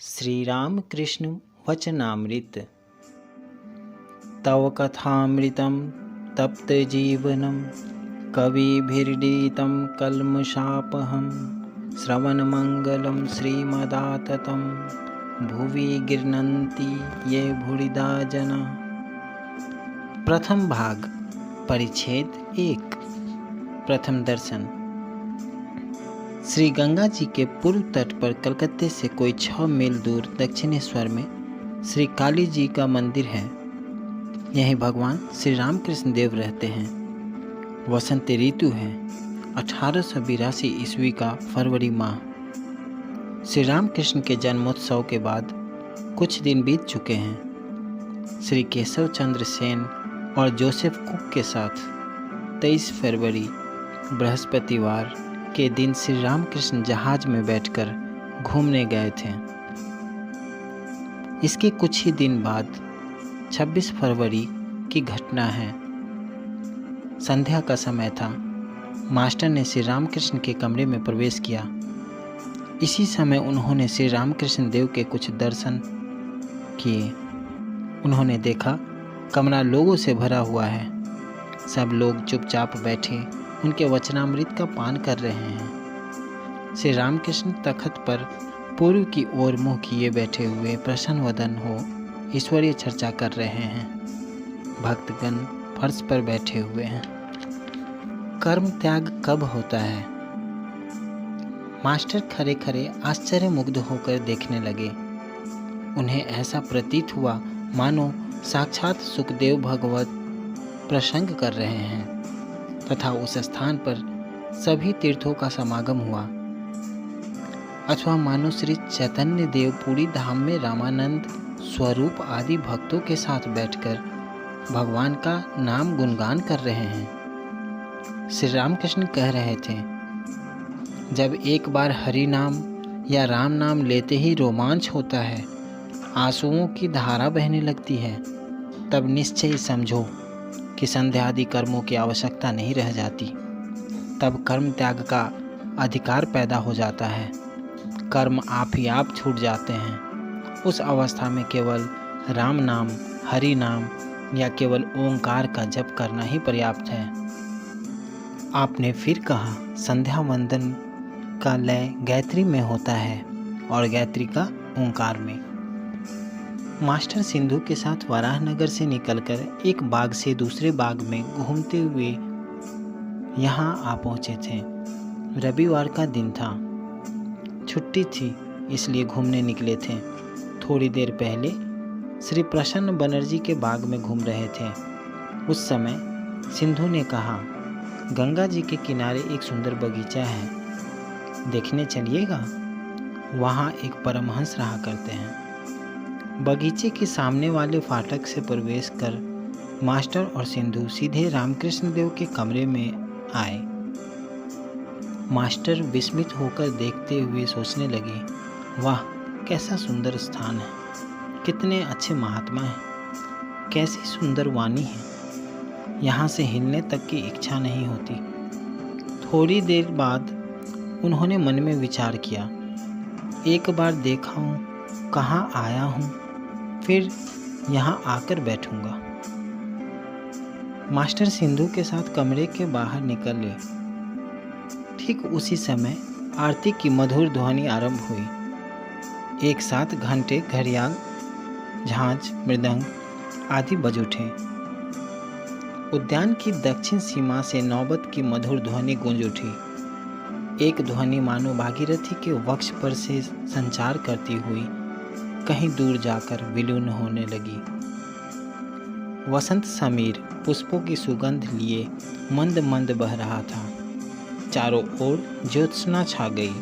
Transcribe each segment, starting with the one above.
श्री राम कृष्ण वचनामृत। तव कथामृतं तप्त जीवनं कविभिरीडितं कल्मषापहं श्रवणमंगलं श्रीमदाततं भुवि गृह्णन्ति ये भूरिदा जना। प्रथम भाग परिच्छेद 1। प्रथम दर्शन। श्री गंगा जी के पूर्व तट पर कलकत्ते से कोई 6 मील दूर दक्षिणेश्वर में श्री काली जी का मंदिर है। यहीं भगवान श्री रामकृष्ण देव रहते हैं। वसंत ऋतु है। 1882 ईस्वी का फरवरी माह। श्री रामकृष्ण के जन्मोत्सव के बाद कुछ दिन बीत चुके हैं। श्री केशव चंद्र सेन और जोसेफ कुक के साथ 23 फरवरी बृहस्पतिवार के दिन श्री रामकृष्ण जहाज में बैठकर घूमने गए थे। इसके कुछ ही दिन बाद 26 फरवरी की घटना है। संध्या का समय था। मास्टर ने श्री रामकृष्ण के कमरे में प्रवेश किया। इसी समय उन्होंने श्री रामकृष्ण देव के कुछ दर्शन किए। उन्होंने देखा कमरा लोगों से भरा हुआ है। सब लोग चुपचाप बैठे उनके वचनामृत का पान कर रहे हैं। श्री रामकृष्ण तख्त पर पूर्व की ओर मुंह किए बैठे हुए प्रसन्न वदन हो ईश्वरीय चर्चा कर रहे हैं। भक्तगण फर्श पर बैठे हुए हैं। कर्म त्याग कब होता है? मास्टर खड़े खड़े आश्चर्य मुग्ध होकर देखने लगे। उन्हें ऐसा प्रतीत हुआ मानो साक्षात सुखदेव भगवत प्रसंग कर रहे हैं तथा उस स्थान पर सभी तीर्थों का समागम हुआ, अथवा मानो श्री चैतन्य देव पूरी धाम में रामानंद स्वरूप आदि भक्तों के साथ बैठकर भगवान का नाम गुणगान कर रहे हैं। श्री रामकृष्ण कह रहे थे, जब एक बार हरि नाम या राम नाम लेते ही रोमांच होता है, आंसुओं की धारा बहने लगती है, तब निश्चय समझो कि संध्या आदि कर्मों की आवश्यकता नहीं रह जाती। तब कर्म त्याग का अधिकार पैदा हो जाता है। कर्म आप ही आप छूट जाते हैं। उस अवस्था में केवल राम नाम, हरि नाम या केवल ओंकार का जप करना ही पर्याप्त है। आपने फिर कहा, संध्या वंदन का लय गायत्री में होता है और गायत्री का ओंकार में। मास्टर सिंधु के साथ वराहनगर से निकलकर एक बाग से दूसरे बाग में घूमते हुए यहाँ आ पहुँचे थे। रविवार का दिन था। छुट्टी थी, इसलिए घूमने निकले थे। थोड़ी देर पहले श्री प्रसन्न बनर्जी के बाग में घूम रहे थे। उस समय सिंधु ने कहा, गंगा जी के किनारे एक सुंदर बगीचा है, देखने चलिएगा। वहाँ एक परमहंस रहा करते हैं। बगीचे के सामने वाले फाटक से प्रवेश कर मास्टर और सिंधु सीधे रामकृष्ण देव के कमरे में आए। मास्टर विस्मित होकर देखते हुए सोचने लगे, वाह कैसा सुंदर स्थान है, कितने अच्छे महात्मा हैं, कैसी सुंदर वाणी है। यहाँ से हिलने तक की इच्छा नहीं होती। थोड़ी देर बाद उन्होंने मन में विचार किया, एक बार देखा हूँ, कहाँ आया हूँ, फिर यहाँ आकर बैठूंगा। मास्टर सिंधु के साथ कमरे के बाहर निकले। ठीक उसी समय आरती की मधुर ध्वनि आरंभ हुई। एक साथ घंटे, घड़ियाल, झांझ, मृदंग आदि बज उठे। उद्यान की दक्षिण सीमा से नौबत की मधुर ध्वनि गूंज उठी। एक ध्वनि मानो भागीरथी के वक्ष पर से संचार करती हुई कहीं दूर जाकर विलीन होने लगी। वसंत समीर पुष्पों की सुगंध लिए मंद मंद बह रहा था। चारों ओर ज्योत्सना छा गई।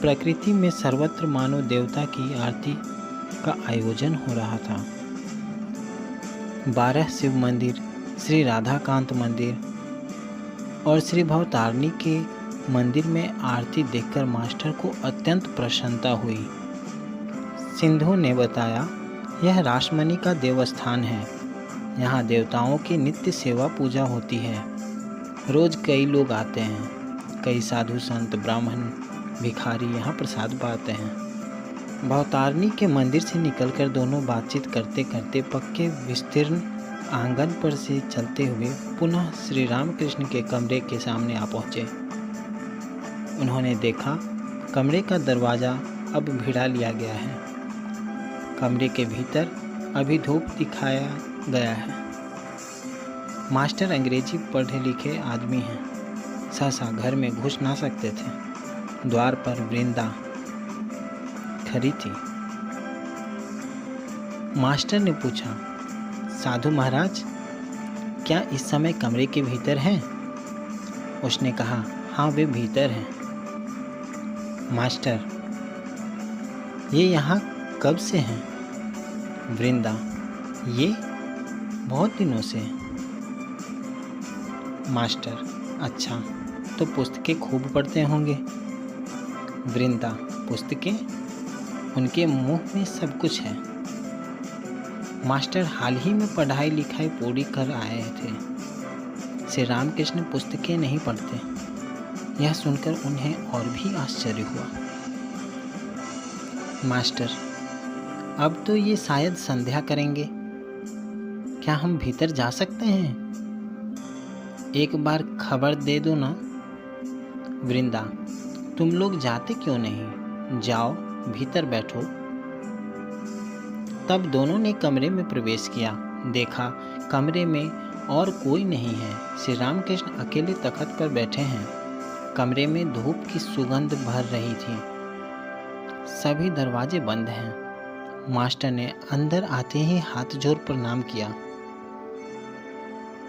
प्रकृति में सर्वत्र मानो देवता की आरती का आयोजन हो रहा था। 12 शिव मंदिर, श्री राधाकांत मंदिर और श्री भवतारिणी के मंदिर में आरती देखकर मास्टर को अत्यंत प्रसन्नता हुई। सिंधु ने बताया, यह रासमणि का देवस्थान है। यहाँ देवताओं की नित्य सेवा पूजा होती है। रोज कई लोग आते हैं। कई साधु संत, ब्राह्मण, भिखारी यहाँ प्रसाद पाते हैं। भवतारिणी के मंदिर से निकलकर दोनों बातचीत करते करते पक्के विस्तीर्ण आंगन पर से चलते हुए पुनः श्री रामकृष्ण के कमरे के सामने आ पहुँचे। उन्होंने देखा कमरे का दरवाज़ा अब भिड़ा लिया गया है। कमरे के भीतर अभी धूप दिखाया गया है। मास्टर अंग्रेजी पढ़े लिखे आदमी हैं, सहसा घर में घुस ना सकते थे। द्वार पर वृंदा खड़ी थी। मास्टर ने पूछा, साधु महाराज क्या इस समय कमरे के भीतर हैं? उसने कहा, हाँ वे भीतर हैं। मास्टर, ये यहाँ कब से हैं? वृंदा, ये बहुत दिनों से हैं। मास्टर, अच्छा तो पुस्तकें खूब पढ़ते होंगे। वृंदा, पुस्तकें? उनके मुंह में सब कुछ है। मास्टर हाल ही में पढ़ाई लिखाई पूरी कर आए थे। श्री रामकृष्ण पुस्तकें नहीं पढ़ते। यह सुनकर उन्हें और भी आश्चर्य हुआ। मास्टर, अब तो ये शायद संध्या करेंगे। क्या हम भीतर जा सकते हैं? एक बार खबर दे दो ना। वृंदा, तुम लोग जाते क्यों नहीं? जाओ भीतर बैठो। तब दोनों ने कमरे में प्रवेश किया। देखा कमरे में और कोई नहीं है। श्री रामकृष्ण अकेले तख्त पर बैठे हैं। कमरे में धूप की सुगंध भर रही थी। सभी दरवाजे बंद हैं। मास्टर ने अंदर आते ही हाथ जोड़ प्रणाम किया।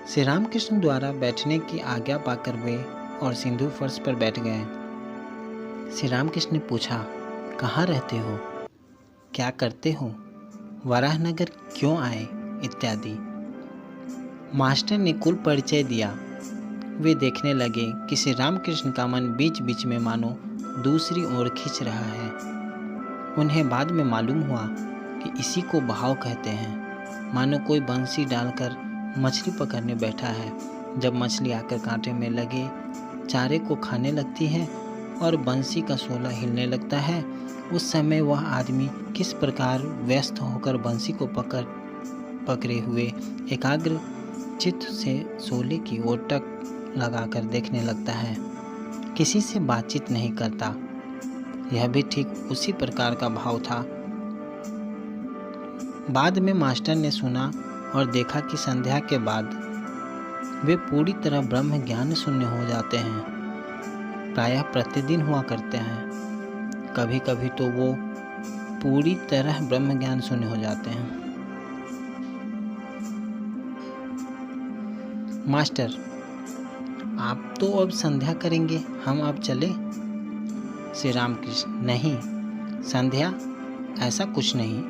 श्री रामकृष्ण द्वारा बैठने की आज्ञा पाकर वे और सिंधु फर्श पर बैठ गए। श्री रामकृष्ण ने पूछा, कहाँ रहते हो? क्या करते हो? वराहनगर क्यों आए? इत्यादि। मास्टर ने कुल परिचय दिया। वे देखने लगे कि श्री रामकृष्ण का मन बीच बीच में मानो दूसरी ओर खिंच रहा है। उन्हें बाद में मालूम हुआ कि इसी को भाव कहते हैं। मानो कोई बंसी डालकर मछली पकड़ने बैठा है। जब मछली आकर कांटे में लगे चारे को खाने लगती है और बंसी का शोला हिलने लगता है, उस समय वह आदमी किस प्रकार व्यस्त होकर बंसी को पकड़े हुए एकाग्र चित्त से शोले की ओर टक लगाकर देखने लगता है। किसी से बातचीत नहीं करता। यह भी ठीक उसी प्रकार का भाव था। बाद में मास्टर ने सुना और देखा कि संध्या के बाद वे पूरी तरह ब्रह्म ज्ञान शून्य हो जाते हैं। प्रायः प्रतिदिन हुआ करते हैं। कभी कभी तो वो पूरी तरह ब्रह्म ज्ञान शून्य हो जाते हैं। मास्टर, आप तो अब संध्या करेंगे, हम अब चले? श्री रामकृष्ण, नहीं संध्या ऐसा कुछ नहीं।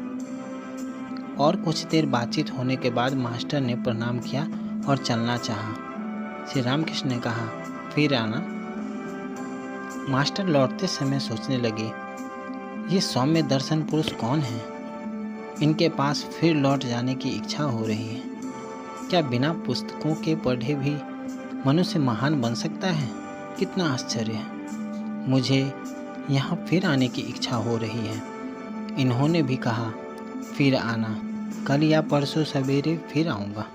और कुछ देर बातचीत होने के बाद मास्टर ने प्रणाम किया और चलना चाहा। श्री रामकृष्ण ने कहा, फिर आना। मास्टर लौटते समय सोचने लगे, ये सौम्य दर्शन पुरुष कौन है? इनके पास फिर लौट जाने की इच्छा हो रही है। क्या बिना पुस्तकों के पढ़े भी मनुष्य महान बन सकता है? कितना आश्चर्य है। मुझे यहाँ फिर आने की इच्छा हो रही है। इन्होंने भी कहा, फिर आना। कल या परसों सवेरे फिर आऊँगा।